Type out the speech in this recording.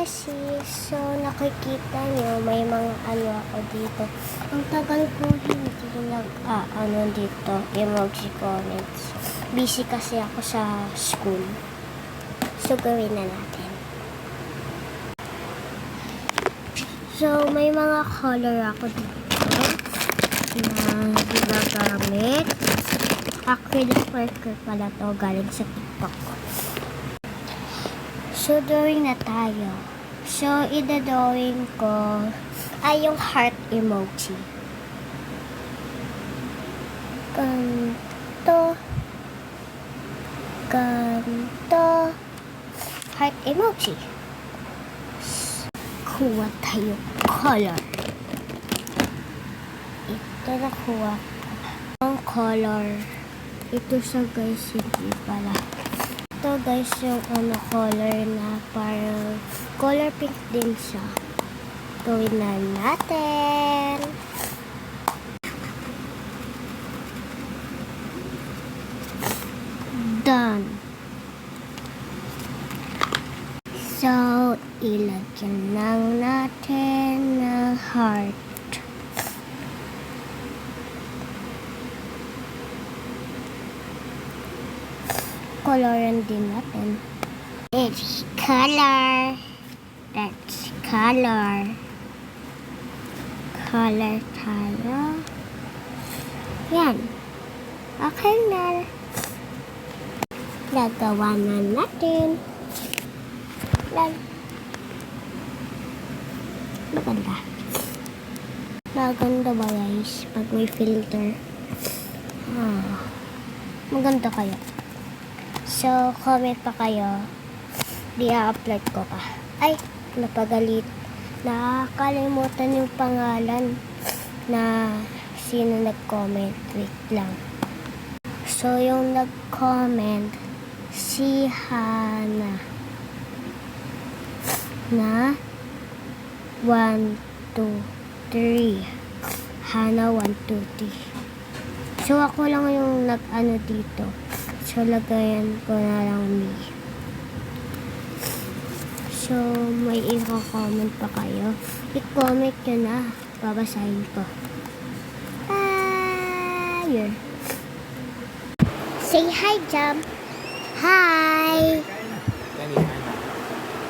Beshi. So, nakikita nyo, may mga ano ako dito. Ang tagal ko hindi dito, emoji comments. Busy kasi ako sa school. So, gawin na natin. So, may mga color ako dito na ginagamit. Acrylic marker pala to, galing sa TikTok. So, drawing na tayo. So, ida-drawing ko ay yung heart emoji. Ganto. Heart emoji. Kuha tayo color. Ito nakuha ang color. Ito siya guys, hindi pala. Ito guys yung color na parang color pink din siya. Gawin na natin. Done. So, ilagyan lang natin ng heart. Coloran din natin. It's color. That's color. Color tayo. Yan. Okay na. Nagawa na natin. Maganda. Maganda ba guys? Pag may filter. Maganda kaya. So, comment pa kayo. Di-upload ko pa. Ay, napagalit. Nakakalimutan yung pangalan na sino nag-comment. Wait lang. So, yung nag-comment, si Hana. Na 1, 2, 3. Hana 1, 2, 3. So, ako lang yung nag-ano dito. So, lagayan ko na lang me. So, may i-comment pa kayo. I-comment nyo na. Babasahin ko. Ayun. Say hi, Jam. Hi!